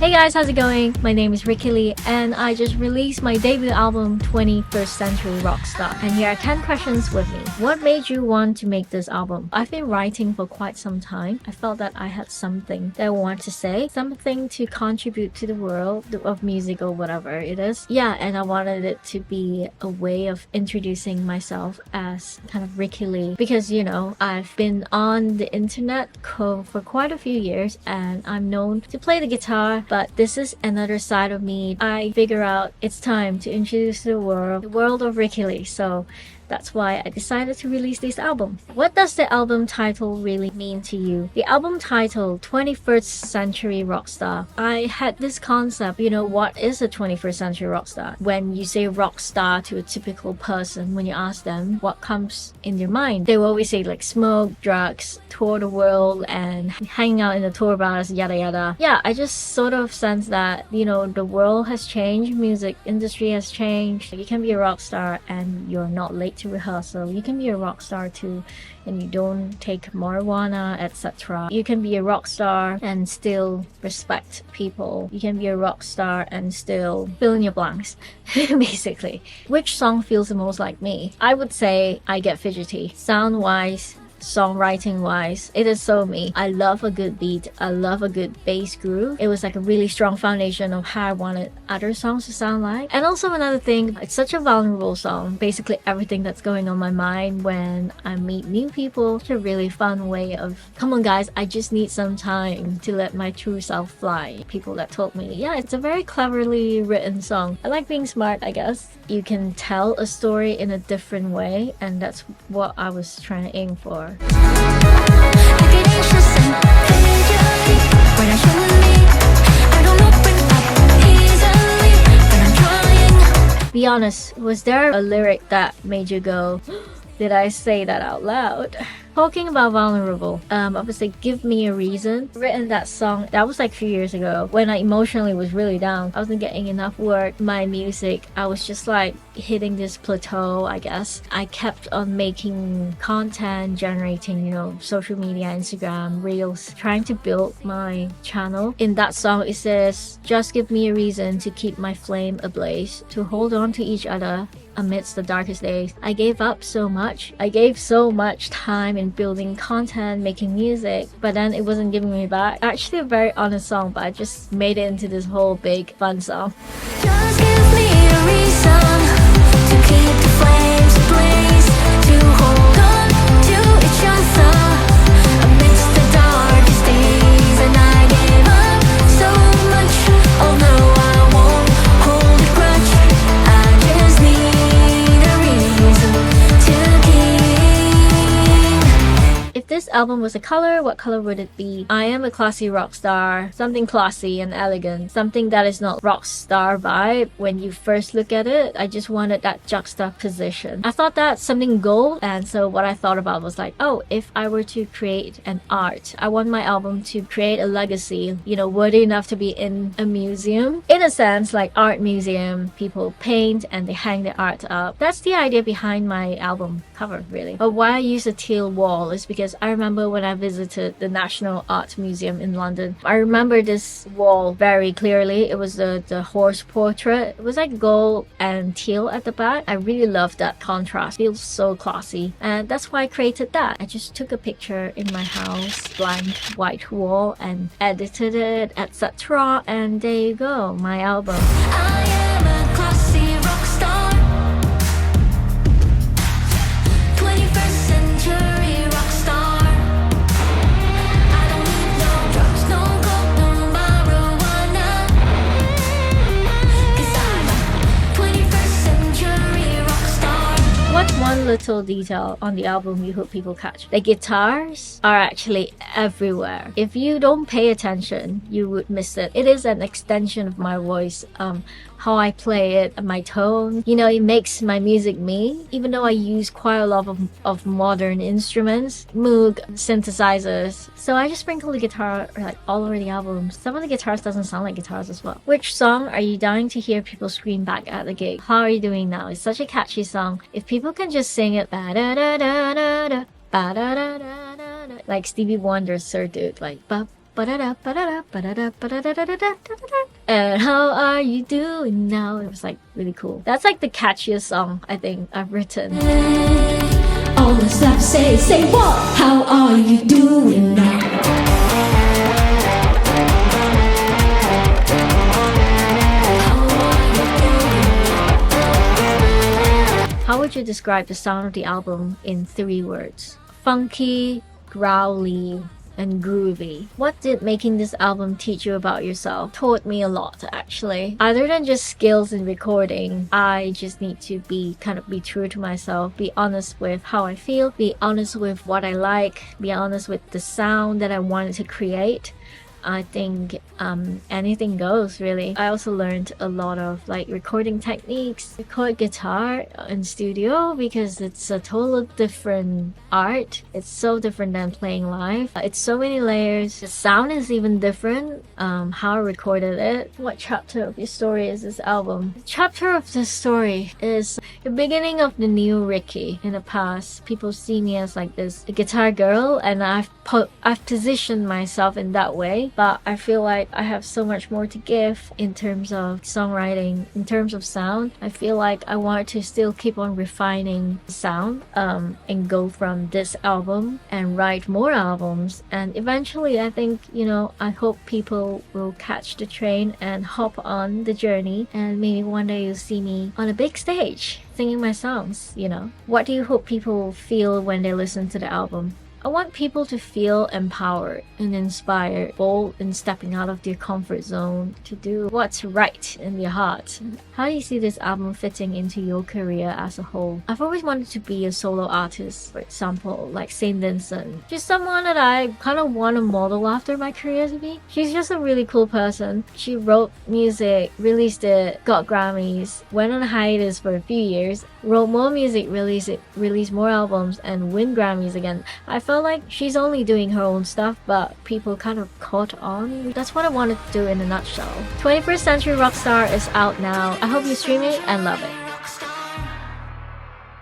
Hey guys, how's it going? My name is Rikki Lee and I just released my debut album 21st Century Rockstar, and here are 10 questions with me. What made you want to make this album? I've been writing for quite some time. I felt that I had something that I want to say, something to contribute to the world of music or whatever it is. Yeah, and I wanted it to be a way of introducing myself as kind of Rikki Lee because I've been on the internet for quite a few years and I'm known to play the guitar, but this is another side of me. I figure out it's time to introduce the world of Rikki Lee. So that's why I decided to release this album. What does the album title really mean to you? The album title, 21st Century Rockstar. I had this concept, what is a 21st Century Rockstar? When you say rockstar to a typical person, when you ask them what comes in their mind, they will always say like smoke, drugs, tour the world, and hanging out in the tour bars, yada yada. Yeah, I just sort of sense that, the world has changed, music industry has changed. You can be a rock star and you're not late to rehearsal. You can be a rock star too and you don't take marijuana, etc. You can be a rock star and still respect people. You can be a rock star and still fill in your blanks, basically. Which song feels the most like me? I would say I Get Fidgety. Sound-wise, songwriting wise, it is so me. I love a good beat. I love a good bass groove. It was like a really strong foundation of how I wanted other songs to sound like. And also another thing, it's such a vulnerable song. Basically everything that's going on my mind when I meet new people. It's a really fun way of, come on guys, I just need some time to let my true self fly. People that told me, yeah, it's a very cleverly written song. I like being smart, I guess. You can tell a story in a different way, and that's what I was trying to aim for. Be honest, was there a lyric that made you go, did I say that out loud? Talking about vulnerable, obviously Give Me a Reason. Written that song, that was like a few years ago when I emotionally was really down. I wasn't getting enough work. My music, I was just like hitting this plateau, I guess. I kept on making content, generating, social media, Instagram, reels, trying to build my channel. In that song, it says, just give me a reason to keep my flame ablaze, to hold on to each other amidst the darkest days. I gave up so much. I gave so much time in building content, making music, but then it wasn't giving me back. Actually a very honest song, but I just made it into this whole big fun song. Just give me a reason to keep the flames ablaze, to hold on to each other amidst the darkest days. And I gave up so much, although I won't hold a grudge. I just need a reason to keep. If this album was a color, what color would it be? I am a classy rock star, something classy and elegant, something that is not rock star vibe. When you first look at it, I just wanted that juxtaposition. I thought that something gold, and so what I thought about was like, oh, if I were to create an art, I want my album to create a legacy, worthy enough to be in a museum. In a sense, like art museum, people paint and they hang their art up. That's the idea behind my album cover, really. But why I use a teal wall is because I remember when I visited the National Art Museum in London. I remember this wall very clearly. It was the horse portrait. It was like gold and teal at the back. I really loved that contrast. It feels so classy. And that's why I created that. I just took a picture in my house, blank white wall, and edited it, etc. And there you go, my album. I am a classy rock star. 21st century rock star. I don't need no drugs, no coke, no marijuana. 'Cause I'm a 21st century rock star. What's one little detail on the album you hope people catch? The guitars are actually everywhere. If you don't pay attention, you would miss it. It is an extension of my voice. How I play it, my tone, it makes my music me. Even though I use quite a lot of modern instruments, Moog, synthesizers, so I just sprinkle the guitar like all over the album. Some of the guitars doesn't sound like guitars as well. Which song are you dying to hear people scream back at the gig? How are you doing now? It's such a catchy song. If people can just sing it, ba-da-da-da-da-da, ba-da-da-da-da-da, like Stevie Wonder's Sir Dude, like ba Ba-da-da, ba-da-da, ba-da-da, ba-da-da-da-da-da-da-da. And how are you doing now? It was like really cool. That's like the catchiest song I think I've written. All the stuff say what? How are you doing now? How would you describe the sound of the album in 3 words? Funky, growly, and groovy. What did making this album teach you about yourself? Taught me a lot, actually. Other than just skills in recording, I just need to be true to myself, be honest with how I feel, be honest with what I like, be honest with the sound that I wanted to create. I think anything goes, really. I also learned a lot of like recording techniques, record guitar in studio because it's a total different art. It's so different than playing live. It's so many layers. The sound is even different. How I recorded it. What chapter of your story is this album? The chapter of the story is the beginning of the new Rikki. In the past, people see me as like this guitar girl, and I've positioned myself in that way. But I feel like I have so much more to give in terms of songwriting, in terms of sound. I feel like I want to still keep on refining sound and go from this album and write more albums. And eventually, I think, I hope people will catch the train and hop on the journey. And maybe one day you'll see me on a big stage singing my songs, What do you hope people feel when they listen to the album? I want people to feel empowered and inspired, bold in stepping out of their comfort zone to do what's right in their heart. How do you see this album fitting into your career as a whole? I've always wanted to be a solo artist, for example, like Saint Vincent. She's someone that I kind of want to model after my career to be. She's just a really cool person. She wrote music, released it, got Grammys, went on a hiatus for a few years, wrote more music, released more albums, and win Grammys again. I felt like she's only doing her own stuff, but people kind of caught on. That's what I wanted to do in a nutshell. 21st Century Rockstar is out now. I hope you stream it and love it.